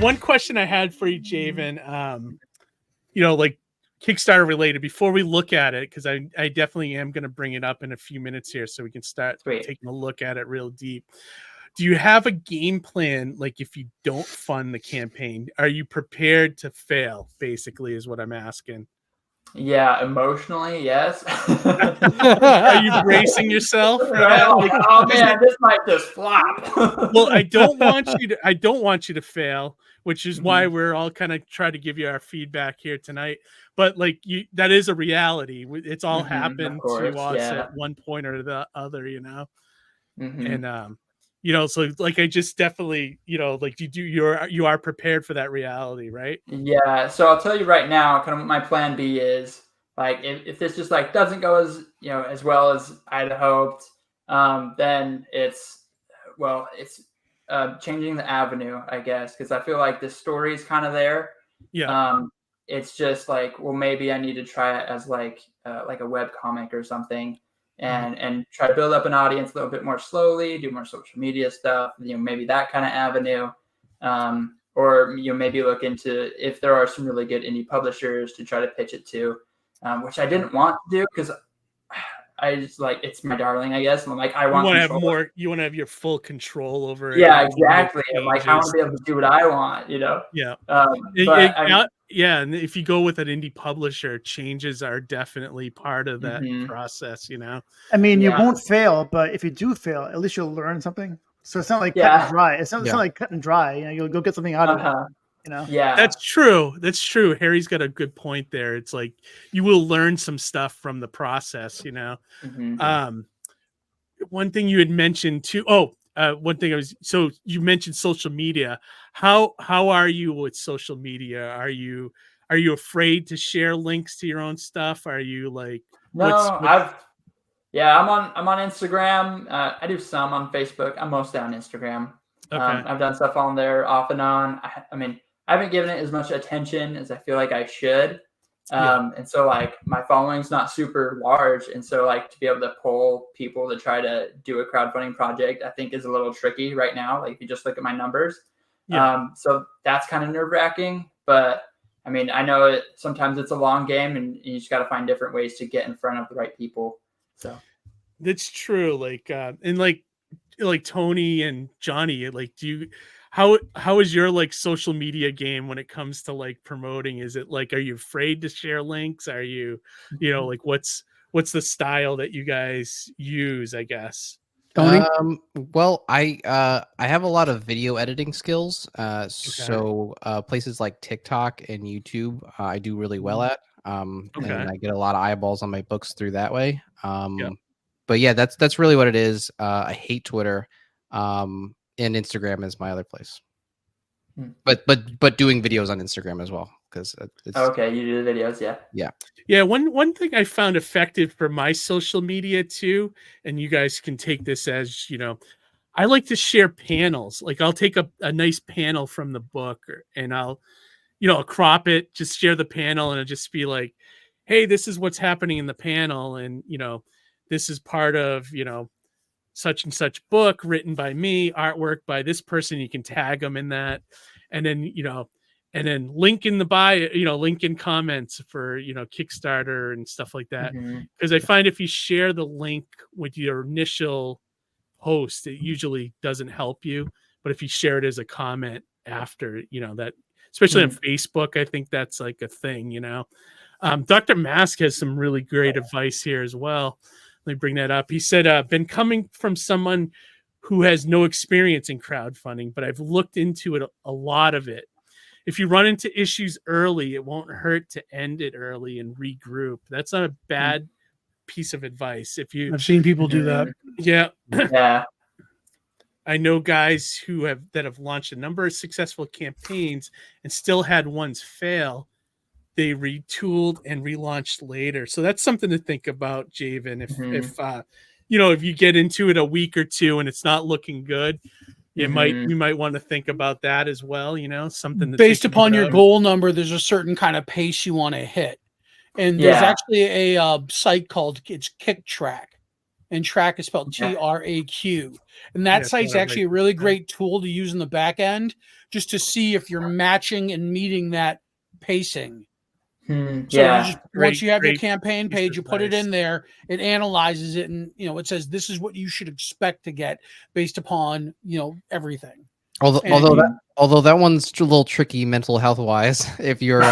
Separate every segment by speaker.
Speaker 1: One question I had for you, Javen, like Kickstarter related, before we look at it, because I definitely am going to bring it up in a few minutes here so we can start taking a look at it real deep. Do you have a game plan? Like, if you don't fund the campaign, are you prepared to fail? Basically, is what I'm asking.
Speaker 2: Yeah, emotionally, yes.
Speaker 1: Are you bracing yourself for that? Like,
Speaker 2: oh man, this might just flop.
Speaker 1: Well, I don't want you to fail, which is why we're all kind of trying to give you our feedback here tonight. But like that is a reality. It's all happened to us at one point or the other, and so like I just definitely, like you are prepared for that reality, right?
Speaker 2: Yeah. So I'll tell you right now, kind of what my plan B is. Like if this just like doesn't go as well as I'd hoped, then it's changing the avenue, I guess, because I feel like the story is kind of there.
Speaker 1: Yeah.
Speaker 2: It's just like, well, maybe I need to try it as like a web comic or something, and try to build up an audience a little bit more slowly, do more social media stuff, maybe that kind of avenue. Or maybe look into if there are some really good indie publishers to try to pitch it to, which I didn't want to do because I just like it's my darling, I guess. And I'm like, I want
Speaker 1: to have more. You want to have your full control over it.
Speaker 2: Yeah, exactly. Like I want to be able to do what I want,
Speaker 1: Yeah.
Speaker 2: But
Speaker 1: and if you go with an indie publisher, changes are definitely part of that process.
Speaker 3: I mean, you won't fail, but if you do fail, at least you'll learn something. So it's not like cut and dry. It's not like cut and dry. You'll go get something out of it.
Speaker 2: Yeah,
Speaker 1: that's true. Harry's got a good point there. It's like you will learn some stuff from the process. One thing you had mentioned too. One thing so you mentioned social media. How are you with social media? Are you afraid to share links to your own stuff? Are you like
Speaker 2: I'm on Instagram. I do some on Facebook. I'm mostly on Instagram.
Speaker 1: Okay.
Speaker 2: I've done stuff on there off and on. I mean, I haven't given it as much attention as I feel like I should. And so like my following's not super large. And so like to be able to pull people to try to do a crowdfunding project, I think is a little tricky right now. Like if you just look at my numbers. So that's kind of nerve wracking, but I mean, I know sometimes it's a long game and you just got to find different ways to get in front of the right people. So
Speaker 1: that's true. Like, and like Tony and Johnny, like, how is your like social media game when it comes to like promoting? Is it like, are you afraid to share links? Are you, like what's the style that you guys use, I guess?
Speaker 3: Tony?
Speaker 4: Well, I have a lot of video editing skills. So places like TikTok and YouTube, I do really well at. And I get a lot of eyeballs on my books through that way. But yeah, that's really what it is. I hate Twitter. And Instagram is my other place. But doing videos on Instagram as well, because it's
Speaker 2: okay. You do the videos,
Speaker 1: yeah. One thing I found effective for my social media too, and you guys can take this as I like to share panels. Like I'll take a nice panel from the book, and I'll crop it, just share the panel, and it'll just be like, hey, this is what's happening in the panel, and this is part of such and such book written by me, artwork by this person. You can tag them in that, and then and then link in the bio, link in comments for Kickstarter and stuff like that. Because I find if you share the link with your initial post, it usually doesn't help you. But if you share it as a comment after, that, especially on Facebook, I think that's like a thing. Dr. Mask has some really great advice here as well. Let me bring that up. He said, been coming from someone who has no experience in crowdfunding, but I've looked into it, a lot of it. If you run into issues early, it won't hurt to end it early and regroup. That's not a bad piece of advice.
Speaker 5: I've seen people do that.
Speaker 2: Yeah.
Speaker 1: I know guys that have launched a number of successful campaigns and still had ones fail. They retooled and relaunched later. So that's something to think about, Javen. If you get into it a week or two and it's not looking good, you might want to think about that as well. Something
Speaker 5: based upon your goal number. There's a certain kind of pace you want to hit, and there's actually a site called Kick Track, and track is spelled TRAQ. And that site's actually a really great tool to use in the back end just to see if you're matching and meeting that pacing. So you just, once you have your campaign page, you put it in there, it analyzes it, and it says this is what you should expect to get based upon everything.
Speaker 4: Although that one's a little tricky mental health wise, if you're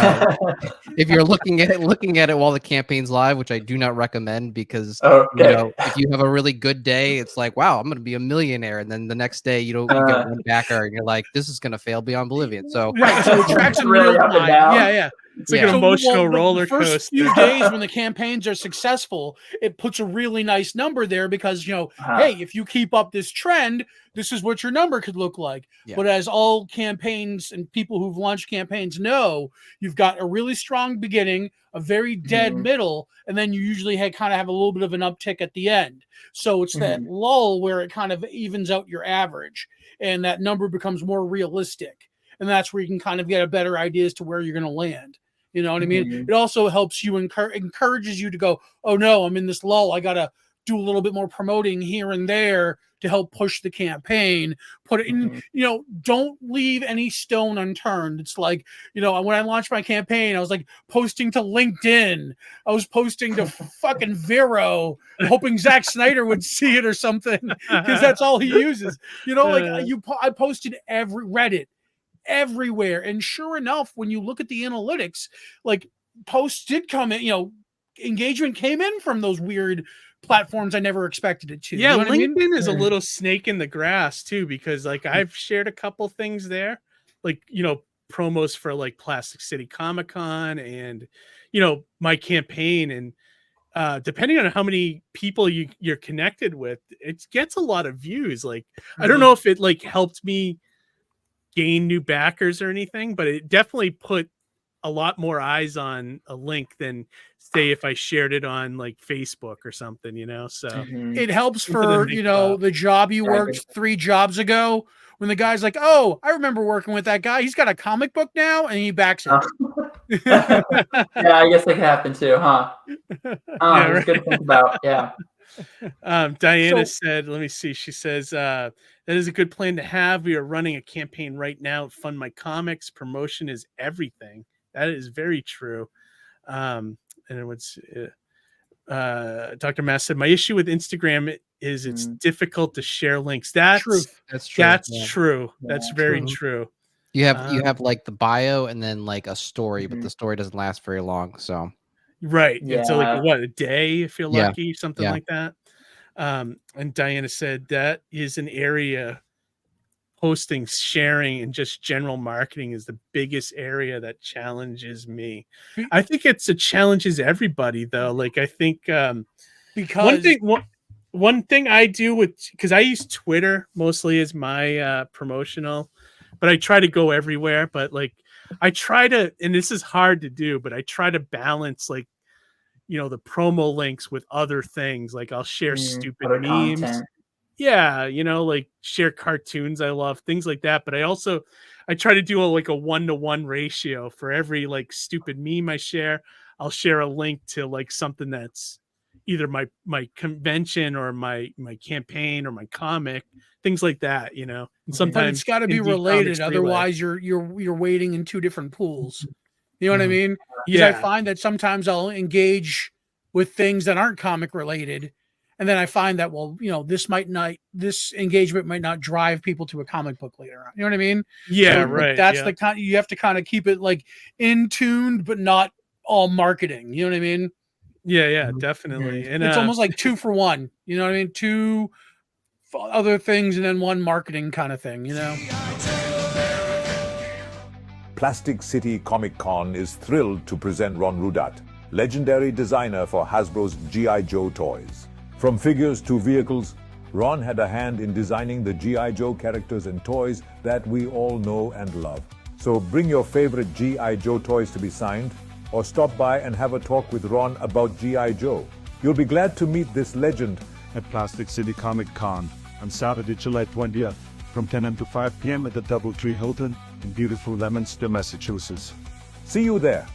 Speaker 4: looking at it while the campaign's live, which I do not recommend, because if you have a really good day, it's like, wow, I'm going to be a millionaire, and then the next day you get one backer, and you're like, this is going to fail beyond believing. So
Speaker 5: so it tracks in real time. Yeah.
Speaker 1: It's like an emotional roller coaster.
Speaker 5: The first few days when the campaigns are successful, it puts a really nice number there because, hey, if you keep up this trend, this is what your number could look like. Yeah. But as all campaigns and people who've launched campaigns know, you've got a really strong beginning, a very dead middle, and then you usually kind of have a little bit of an uptick at the end. So it's that lull where it kind of evens out your average, and that number becomes more realistic. And that's where you can kind of get a better idea as to where you're going to land. You know what I mean? It also helps you, encourages you to go, oh no, I'm in this lull. I got to do a little bit more promoting here and there to help push the campaign. Put it in, don't leave any stone unturned. It's like, when I launched my campaign, I was like posting to LinkedIn. I was posting to fucking Vero, hoping Zack Snyder would see it or something, because that's all he uses. I posted Reddit, everywhere, and sure enough, when you look at the analytics, like posts did come in, engagement came in from those weird platforms I never expected it to.
Speaker 1: Yeah, LinkedIn is a little snake in the grass too, because like I've shared a couple things there, like promos for like PlasticCityComicCon and my campaign, and depending on how many people you're connected with, it gets a lot of views. Like I don't know if it like helped me gain new backers or anything, but it definitely put a lot more eyes on a link than say if I shared it on like Facebook or something, so
Speaker 5: it helps for the job you worked 3 jobs ago, when the guy's like, oh, I remember working with that guy, he's got a comic book now, and he backs it.
Speaker 2: Yeah, I guess that could happen too, huh? It's good to think about.
Speaker 1: Diana said, let me see, she says that is a good plan to have. We are running a campaign right now, Fund My Comics. Promotion is everything. That is very true. And what's Dr. Mass said, my issue with Instagram is it's difficult to share links. That's true. That's true. That's very true.
Speaker 4: You have like the bio and then like a story, but the story doesn't last very long. So
Speaker 1: right. Yeah. So like what, a day if you're lucky, something like that. And Diana said that is an area, posting, sharing, and just general marketing is the biggest area that challenges me. I think it challenges everybody though. Like I think because one thing I do because I use Twitter mostly as my promotional, but I try to go everywhere. But like I try to, and this is hard to do, but I try to balance like the promo links with other things. Like I'll share stupid memes. Content. Yeah, like share cartoons I love, things like that. But I try to do a 1-to-1 ratio. For every like stupid meme I share, I'll share a link to like something that's either my convention or my campaign or my comic, things like that, And sometimes
Speaker 5: but it's got to be related, otherwise you're waiting in 2 different pools. You know what I mean? Because I find that sometimes I'll engage with things that aren't comic related, and then I find that, this engagement might not drive people to a comic book later on. You know what I mean?
Speaker 1: Yeah, so, right.
Speaker 5: That's the kind you have to kind of keep it like in tuned, but not all marketing. You know what I mean?
Speaker 1: Yeah, definitely. And
Speaker 5: it's almost like 2 for 1. You know what I mean? 2 other things and then 1 marketing kind of thing.
Speaker 6: PlasticCityComicCon is thrilled to present Ron Rudat, legendary designer for Hasbro's G.I. Joe toys. From figures to vehicles, Ron had a hand in designing the G.I. Joe characters and toys that we all know and love. So bring your favorite G.I. Joe toys to be signed, or stop by and have a talk with Ron about G.I. Joe. You'll be glad to meet this legend
Speaker 7: at PlasticCityComicCon on Saturday, July 20th, from 10 a.m. to 5 p.m. at the Doubletree Hilton in beautiful Leominster, Massachusetts.
Speaker 6: See you there.